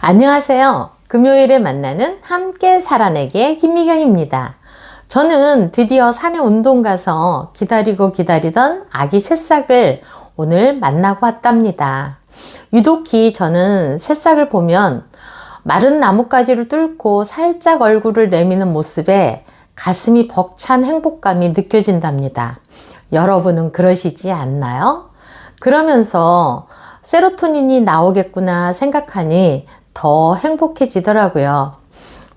안녕하세요. 금요일에 만나는 함께 살아내기의 김미경입니다. 저는 드디어 산에 운동 가서 기다리던 아기 새싹을 오늘 만나고 왔답니다. 유독히 저는 새싹을 보면 마른 나뭇가지를 뚫고 살짝 얼굴을 내미는 모습에 가슴이 벅찬 행복감이 느껴진답니다. 여러분은 그러시지 않나요? 그러면서 세로토닌이 나오겠구나 생각하니 더 행복해지더라고요.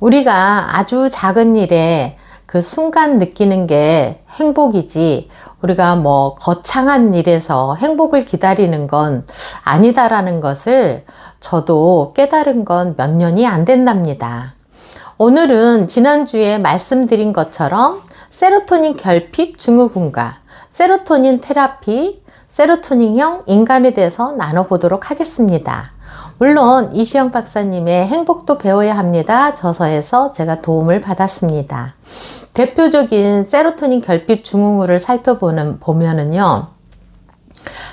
우리가 아주 작은 일에 그 순간 느끼는 게 행복이지, 우리가 거창한 일에서 행복을 기다리는 건 아니다라는 것을 저도 깨달은 건 몇 년이 안 된답니다. 오늘은 지난주에 말씀드린 것처럼 세로토닌 결핍 증후군과 세로토닌 테라피, 세로토닌형 인간에 대해서 나눠보도록 하겠습니다. 물론 이시영 박사님의 행복도 배워야 합니다 저서에서 제가 도움을 받았습니다. 대표적인 세로토닌 결핍 증후군을 살펴보면은요,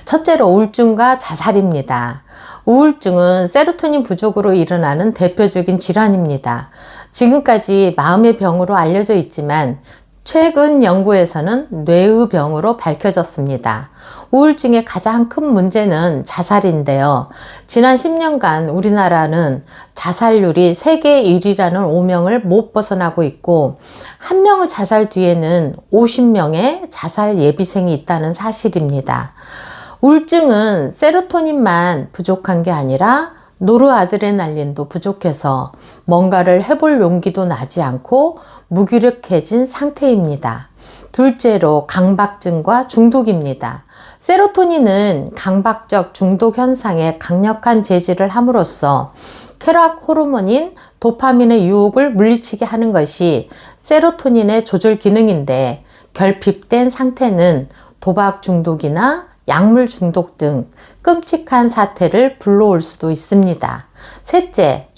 첫째로 우울증과 자살입니다. 우울증은 세로토닌 부족으로 일어나는 대표적인 질환입니다. 지금까지 마음의 병으로 알려져 있지만 최근 연구에서는 뇌의 병으로 밝혀졌습니다. 우울증의 가장 큰 문제는 자살인데요. 지난 10년간 우리나라는 자살률이 세계 1위라는 오명을 못 벗어나고 있고, 한 명의 자살 뒤에는 50명의 자살 예비생이 있다는 사실입니다. 우울증은 세로토닌만 부족한 게 아니라 노르아드레날린도 부족해서 뭔가를 해볼 용기도 나지 않고 무기력해진 상태입니다. 둘째로 강박증과 중독입니다. 세로토닌은 강박적 중독 현상에 강력한 제지를 함으로써 쾌락 호르몬인 도파민의 유혹을 물리치게 하는 것이 세로토닌의 조절 기능인데, 결핍된 상태는 도박 중독이나 약물 중독 등 끔찍한 사태를 불러올 수도 있습니다. 셋째,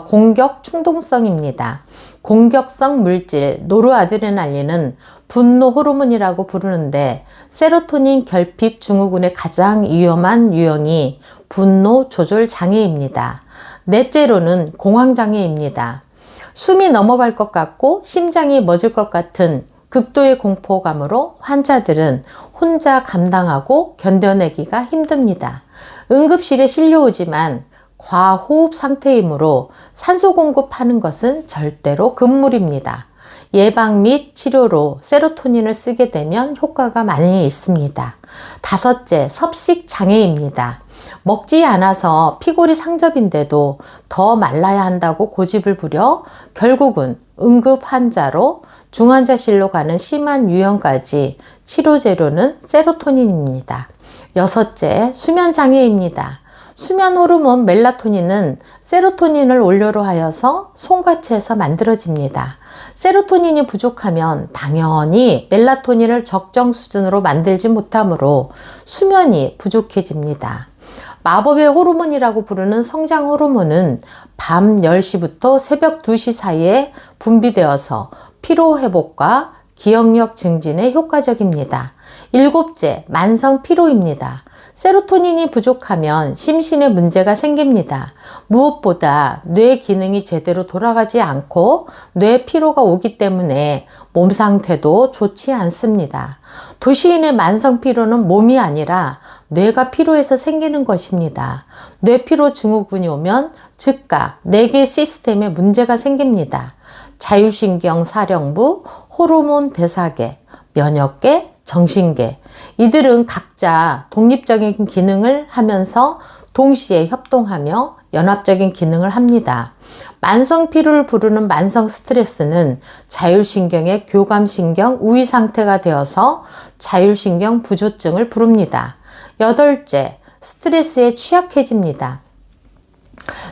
공격 충동성입니다. 공격성 물질 노르아드레날린은 분노 호르몬이라고 부르는데, 세로토닌 결핍 증후군의 가장 위험한 유형이 분노 조절 장애입니다. 넷째로는 공황장애입니다. 숨이 넘어갈 것 같고 심장이 멎을 것 같은 극도의 공포감으로 환자들은 혼자 감당하고 견뎌내기가 힘듭니다. 응급실에 실려오지만 과호흡 상태이므로 산소 공급하는 것은 절대로 금물입니다. 예방 및 치료로 세로토닌을 쓰게 되면 효과가 많이 있습니다. 다섯째, 섭식 장애입니다. 먹지 않아서 피골이 상접인데도 더 말라야 한다고 고집을 부려 결국은 응급 환자로 중환자실로 가는 심한 유형까지 치료 재료는 세로토닌입니다. 여섯째, 수면 장애입니다. 수면 호르몬 멜라토닌은 세로토닌을 원료로 하여서 송가체에서 만들어집니다. 세로토닌이 부족하면 당연히 멜라토닌을 적정 수준으로 만들지 못하므로 수면이 부족해집니다. 마법의 호르몬이라고 부르는 성장 호르몬은 밤 10시부터 새벽 2시 사이에 분비되어서 피로 회복과 기억력 증진에 효과적입니다. 일곱째, 만성 피로입니다. 세로토닌이 부족하면 심신에 문제가 생깁니다. 무엇보다 뇌 기능이 제대로 돌아가지 않고 뇌 피로가 오기 때문에 몸 상태도 좋지 않습니다. 도시인의 만성 피로는 몸이 아니라 뇌가 피로해서 생기는 것입니다. 뇌피로 증후군이 오면 즉각 뇌계 시스템에 문제가 생깁니다. 자율신경 사령부, 호르몬 대사계, 면역계, 정신계, 이들은 각자 독립적인 기능을 하면서 동시에 협동하며 연합적인 기능을 합니다. 만성 피로를 부르는 만성 스트레스는 자율신경의 교감신경 우위 상태가 되어서 자율신경 부조증을 부릅니다. 여덟째, 스트레스에 취약해집니다.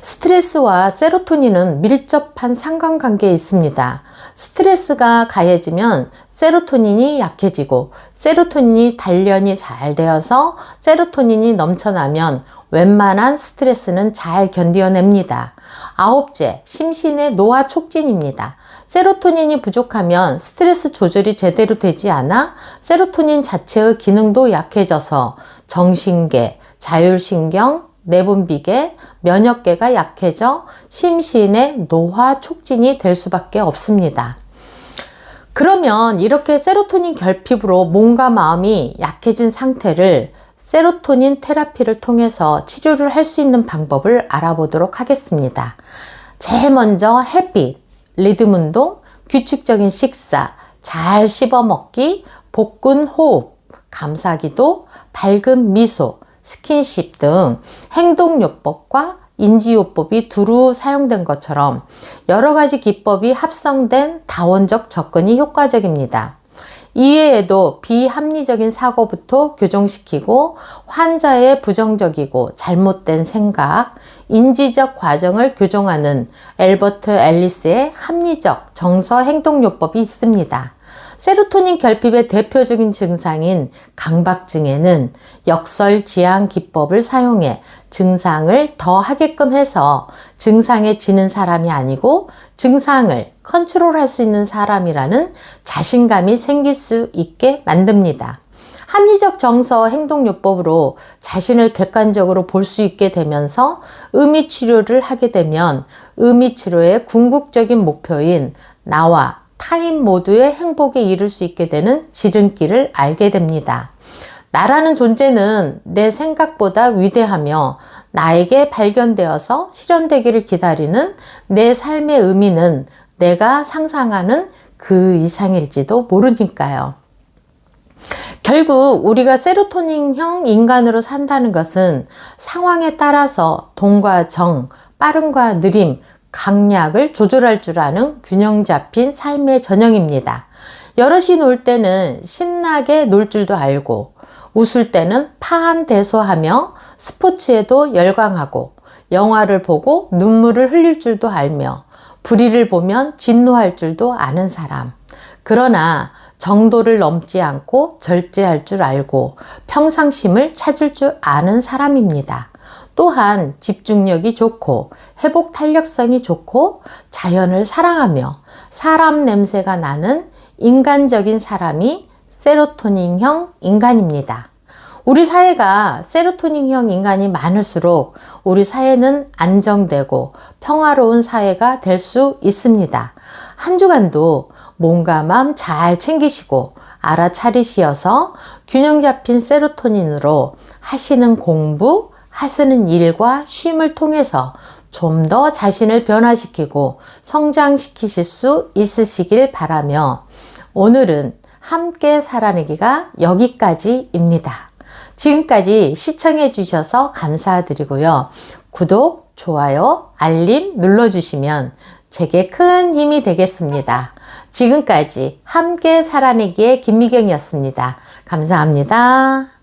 스트레스와 세로토닌은 밀접한 상관관계에 있습니다. 스트레스가 가해지면 세로토닌이 약해지고, 세로토닌이 단련이 잘 되어서 세로토닌이 넘쳐나면 웬만한 스트레스는 잘 견뎌냅니다. 아홉째, 심신의 노화 촉진입니다. 세로토닌이 부족하면 스트레스 조절이 제대로 되지 않아 세로토닌 자체의 기능도 약해져서 정신계, 자율신경, 내분비계, 면역계가 약해져 심신의 노화 촉진이 될 수밖에 없습니다. 그러면 이렇게 세로토닌 결핍으로 몸과 마음이 약해진 상태를 세로토닌 테라피를 통해서 치료를 할 수 있는 방법을 알아보도록 하겠습니다. 제일 먼저 햇빛, 리듬 운동, 규칙적인 식사, 잘 씹어 먹기, 복근 호흡, 감사기도, 밝은 미소, 스킨십 등 행동요법과 인지요법이 두루 사용된 것처럼 여러 가지 기법이 합성된 다원적 접근이 효과적입니다. 이외에도 비합리적인 사고부터 교정시키고 환자의 부정적이고 잘못된 생각, 인지적 과정을 교정하는 엘버트 앨리스의 합리적 정서 행동요법이 있습니다. 세로토닌 결핍의 대표적인 증상인 강박증에는 역설지향 기법을 사용해 증상을 더 하게끔 해서 증상에 지는 사람이 아니고 증상을 컨트롤할 수 있는 사람이라는 자신감이 생길 수 있게 만듭니다. 합리적 정서 행동요법으로 자신을 객관적으로 볼 수 있게 되면서 의미치료를 하게 되면 의미치료의 궁극적인 목표인 나와 타인 모두의 행복에 이룰 수 있게 되는 지름길을 알게 됩니다. 나라는 존재는 내 생각보다 위대하며 나에게 발견되어서 실현되기를 기다리는 내 삶의 의미는 내가 상상하는 그 이상일지도 모르니까요. 결국 우리가 세로토닌형 인간으로 산다는 것은 상황에 따라서 동과 정, 빠름과 느림, 강약을 조절할 줄 아는 균형 잡힌 삶의 전형입니다. 여럿이 놀 때는 신나게 놀 줄도 알고 웃을 때는 파한대소하며 스포츠에도 열광하고 영화를 보고 눈물을 흘릴 줄도 알며 불의를 보면 진노할 줄도 아는 사람. 그러나 정도를 넘지 않고 절제할 줄 알고 평상심을 찾을 줄 아는 사람입니다. 또한 집중력이 좋고 회복 탄력성이 좋고 자연을 사랑하며 사람 냄새가 나는 인간적인 사람이 세로토닌형 인간입니다. 우리 사회가 세로토닌형 인간이 많을수록 우리 사회는 안정되고 평화로운 사회가 될 수 있습니다. 한 주간도 몸과 마음 잘 챙기시고 알아차리시어서 균형 잡힌 세로토닌으로 하시는 공부, 하시는 일과 쉼을 통해서 좀 더 자신을 변화시키고 성장시키실 수 있으시길 바라며 오늘은 함께 살아내기가 여기까지입니다. 지금까지 시청해 주셔서 감사드리고요. 구독, 좋아요, 알림 눌러주시면 제게 큰 힘이 되겠습니다. 지금까지 함께 살아내기의 김미경이었습니다. 감사합니다.